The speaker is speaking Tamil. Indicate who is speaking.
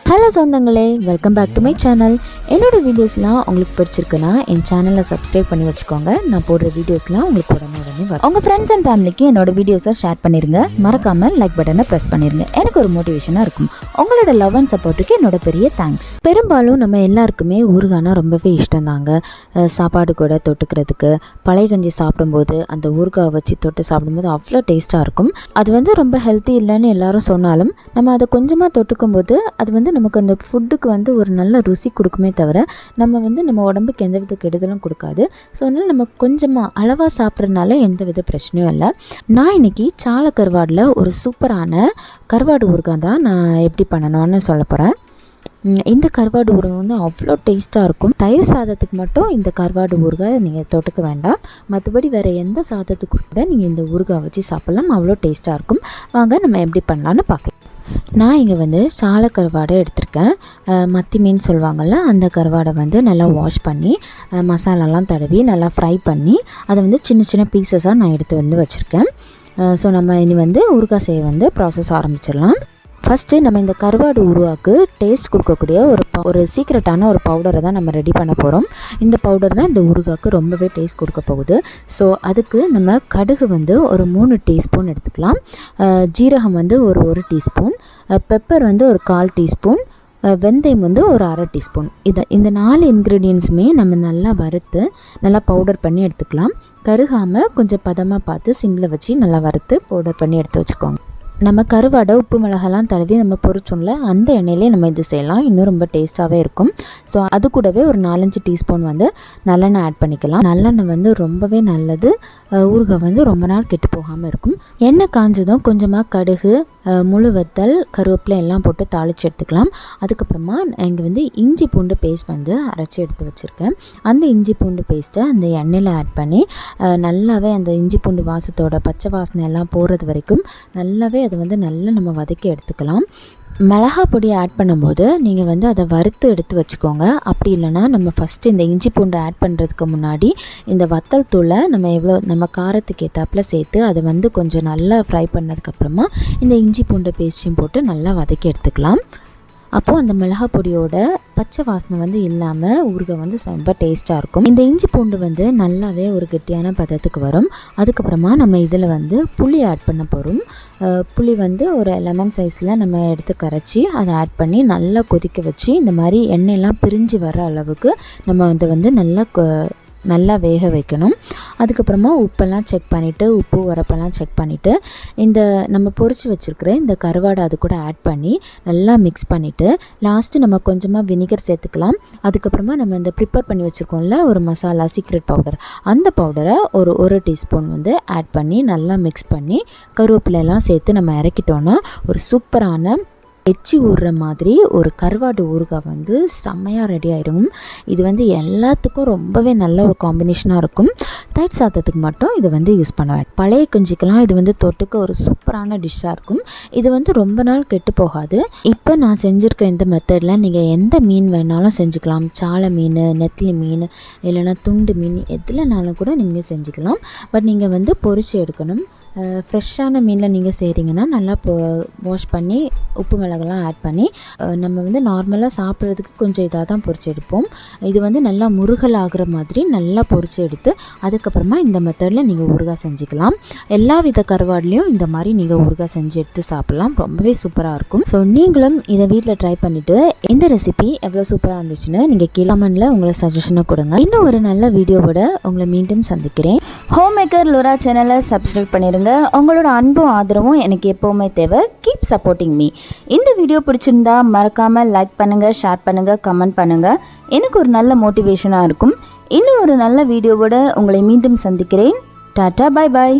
Speaker 1: ஹலோ சொந்தங்களே, welcome back to my channel. என்னோடய வீடியோஸ்லாம் உங்களுக்கு பிடிச்சிருக்குன்னா என் சேனலை சப்ஸ்கிரைப் பண்ணி வச்சுக்கோங்க. நான் போடுற வீடியோஸ்லாம் உங்களுக்கு உடனே வரும். உங்கள் ஃப்ரெண்ட்ஸ் அண்ட் ஃபேமிலிக்கு என்னோடய வீடியோஸை ஷேர் பண்ணிடுங்க. மறக்காமல் லைக் பட்டனை ப்ரெஸ் பண்ணிடுங்க. எனக்கு ஒரு மோட்டிவேஷனாக இருக்கும். உங்களோட லவ் அண்ட் சப்போர்ட்டுக்கு என்னோட பெரிய தேங்க்ஸ். பெரும்பாலும் நம்ம எல்லாருக்குமே ஊறுகானா ரொம்பவே இஷ்டம் தாங்க. சாப்பாடு கூட தொட்டுக்கிறதுக்கு பழைய கஞ்சி சாப்பிடும்போது அந்த ஊறுகாய் வச்சு தொட்டு சாப்பிடும்போது அவ்வளோ டேஸ்ட்டாக இருக்கும். அது ரொம்ப ஹெல்த்தி இல்லைன்னு எல்லாரும் சொன்னாலும் நம்ம அதை கொஞ்சமாக தொட்டுக்கும் போது அது நமக்கு அந்த ஃபுட்டுக்கு ஒரு நல்ல ருசி கொடுக்குமே தவிர நம்ம உடம்புக்கு எந்த வித கெடுதலும் கொடுக்காது. ஸோ அதனால் நம்ம கொஞ்சமாக அளவாக சாப்பிட்றதுனால எந்த வித பிரச்சனையும் இல்லை. நான் இன்றைக்கி சால கருவாடில் ஒரு சூப்பரான கருவாடு ஊறுகாய் தான் நான் எப்படி பண்ணணும்னு சொல்ல போகிறேன். இந்த கருவாடு ஊறுகாய் அவ்வளோ டேஸ்ட்டாக இருக்கும். தயிர் சாதத்துக்கு மட்டும் இந்த கருவாடு ஊறுகாய் நீங்கள் தொட்டுக்க வேண்டாம். மற்றபடி வேறு எந்த சாதத்துக்கு கூட நீங்கள் இந்த ஊறுகாய் வச்சு சாப்பிட்லாம். அவ்வளோ டேஸ்ட்டாக இருக்கும். வாங்க நம்ம எப்படி பண்ணலான்னு பார்க்கலாம். நான் இங்கே சால கருவாடை எடுத்திருக்கேன். மத்தி மீன் சொல்லுவாங்கள்ல, அந்த கருவாடை நல்லா வாஷ் பண்ணி மசாலாலாம் தடவி நல்லா ஃப்ரை பண்ணி அதை சின்ன சின்ன பீசஸாக நான் எடுத்து வச்சுருக்கேன். ஸோ நம்ம இனி ஊறுகாய் செய்ய ப்ராசஸ் ஆரம்பிச்சிடலாம். ஃபஸ்ட்டு நம்ம இந்த கருவாடு ஊறுகாய்க்கு டேஸ்ட் கொடுக்கக்கூடிய ஒரு சீக்ரெட்டான ஒரு பவுடரை தான் நம்ம ரெடி பண்ண போகிறோம். இந்த பவுடர் தான் இந்த ஊறுகாய்க்கு ரொம்பவே டேஸ்ட் கொடுக்க போகுது. ஸோ அதுக்கு நம்ம கடுகு ஒரு 3 டீஸ்பூன் எடுத்துக்கலாம். ஜீரகம் ஒரு டீஸ்பூன், பெப்பர் ஒரு 1/4 டீஸ்பூன், வெந்தயம் ஒரு 1/2 டீஸ்பூன். இந்த 4 இன்க்ரீடியன்ஸுமே நம்ம நல்லா வறுத்து நல்லா பவுடர் பண்ணி எடுத்துக்கலாம். கருகாமல் கொஞ்சம் பதமாக பார்த்து சிம்மில் வச்சு நல்லா வறுத்து பவுடர் பண்ணி எடுத்து வச்சுக்கோங்க. நம்ம கருவாடை உப்பு மிளகாலாம் தடவி நம்ம பொரிச்சோம்ல, அந்த எண்ணெயிலே நம்ம இது செய்யலாம். இன்னும் ரொம்ப டேஸ்ட்டாகவே இருக்கும். ஸோ அது கூடவே ஒரு 4-5 டீஸ்பூன் நல்லெண்ணெய் ஆட் பண்ணிக்கலாம். நல்லெண்ணெய் ரொம்பவே நல்லது. ஊறுகாய் ரொம்ப நாள் கெட்டு போகாமல் இருக்கும். எண்ணெய் காஞ்சதும் கொஞ்சமாக கடுகு, முழு வத்தல், கருவேப்பிலை எல்லாம் போட்டு தாளித்து எடுத்துக்கலாம். அதுக்கப்புறமா இங்கே இஞ்சி பூண்டு பேஸ்ட் அரைச்சி எடுத்து வச்சுருக்கேன். அந்த இஞ்சி பூண்டு பேஸ்ட்டை அந்த எண்ணெயில் ஆட் பண்ணி நல்லாவே அந்த இஞ்சி பூண்டு வாசத்தோட பச்சை வாசனை எல்லாம் போகிறது வரைக்கும் நல்லாவே அதை நல்லா நம்ம வதக்கி எடுத்துக்கலாம். மிளகா பொடி ஆட் பண்ணும்போது நீங்கள் அதை வறுத்து எடுத்து வச்சுக்கோங்க. அப்படி இல்லைனா நம்ம ஃபஸ்ட்டு இந்த இஞ்சி பூண்டு ஆட் பண்ணுறதுக்கு முன்னாடி இந்த வத்தல் தூளை நம்ம காரத்துக்கு ஏற்றாப்பில் சேர்த்து அதை கொஞ்சம் நல்லா ஃப்ரை பண்ணதுக்கப்புறமா இந்த இஞ்சி பூண்டு பேஸ்ட்டையும் போட்டு நல்லா வதக்கி எடுத்துக்கலாம். அப்போது அந்த மிளகா பொடியோட பச்சை வாசனை இல்லாமல் ஊறுகாய் ரொம்ப டேஸ்ட்டாக இருக்கும். இந்த இஞ்சி பூண்டு நல்லாவே ஒரு கெட்டியான பதத்துக்கு வரும். அதுக்கப்புறமா நம்ம இதில் புளி ஆட் பண்ண போகிறோம். புளி ஒரு லெமன் சைஸில் நம்ம எடுத்து கரைச்சி அதை ஆட் பண்ணி நல்லா கொதிக்க வச்சு இந்த மாதிரி எண்ணெயெல்லாம் பிரிஞ்சு வர அளவுக்கு நம்ம அதை நல்லா வேக வைக்கணும். அதுக்கப்புறமா உப்பெல்லாம் செக் பண்ணிவிட்டு உப்பு உரப்பெல்லாம் செக் பண்ணிவிட்டு இந்த நம்ம பொரிச்சு வச்சுருக்கிற இந்த கருவாடை அது கூட ஆட் பண்ணி நல்லா மிக்ஸ் பண்ணிவிட்டு லாஸ்ட்டு நம்ம கொஞ்சமாக வினிகர் சேர்த்துக்கலாம். அதுக்கப்புறமா நம்ம இந்த ப்ரிப்பேர் பண்ணி வச்சுருக்கோம்ல ஒரு மசாலா சீக்ரெட் பவுடர், அந்த பவுடரை ஒரு டீஸ்பூன் ஆட் பண்ணி நல்லா மிக்ஸ் பண்ணி கருவேப்பிலையெல்லாம் சேர்த்து நம்ம இறக்கிட்டோன்னா ஒரு சூப்பரான எச்சி ஊறுற மாதிரி ஒரு கருவாடு ஊறுகாய் செம்மையாக ரெடி ஆகிடும். இது எல்லாத்துக்கும் ரொம்பவே நல்ல ஒரு காம்பினேஷனாக இருக்கும். தயிர் சாதத்துக்கு மட்டும் இது யூஸ் பண்ணுவேன். பழைய கஞ்சிக்கெல்லாம் இது தொட்டுக்க ஒரு சூப்பரான டிஷ்ஷாக இருக்கும். இது ரொம்ப நாள் கெட்டு போகாது. இப்போ நான் செஞ்சுருக்க இந்த மெத்தடில் நீங்கள் எந்த மீன் வேணாலும் செஞ்சுக்கலாம். சாலை மீன், நெத்திலி மீன், இல்லைனா துண்டு மீன், எதுலனாலும் கூட நீங்கள் செஞ்சுக்கலாம். பட் நீங்கள் பொரிச்சு எடுக்கணும். ஃப்ரெஷ்ஷான மீனில் நீங்கள் செய்கிறீங்கன்னா நல்லா வாஷ் பண்ணி உப்பு மிளகெல்லாம் ஆட் பண்ணி நம்ம நார்மலாக சாப்பிட்றதுக்கு கொஞ்சம் இதாக தான் பொரிச்சு எடுப்போம். இது நல்லா முருகல் ஆகிற மாதிரி நல்லா பொரிச்சு எடுத்து அதுக்கப்புறமா இந்த மெத்தடில் நீங்கள் ஊறுகாய் செஞ்சுக்கலாம். எல்லா வித கருவாடுலேயும் இந்த மாதிரி நீங்கள் ஊறுகாய் செஞ்சு எடுத்து சாப்பிட்லாம். ரொம்பவே சூப்பராக இருக்கும். ஸோ நீங்களும் இதை வீட்டில் ட்ரை பண்ணிவிட்டு இந்த ரெசிபி எவ்வளோ சூப்பராக இருந்துச்சுன்னு நீங்கள் கமெண்ட்ல உங்களை சஜஷனை கொடுங்க. இன்னும் ஒரு நல்ல வீடியோவோட உங்களை மீண்டும் சந்திக்கிறேன். ஹோம் மேக்கர் லோரா சேனலை சப்ஸ்கிரைப் பண்ணிடுங்க. உங்களோட அன்பும் ஆதரவும் எனக்கு எப்போவுமே தேவை. Keep supporting me. இந்த வீடியோ பிடிச்சிருந்தா மறக்காமல் லைக் பண்ணுங்கள், ஷேர் பண்ணுங்கள், கமெண்ட் பண்ணுங்கள். எனக்கு ஒரு நல்ல மோட்டிவேஷனாக இருக்கும். இன்னும் ஒரு நல்ல வீடியோவோட உங்களை மீண்டும் சந்திக்கிறேன். Tata, bye bye.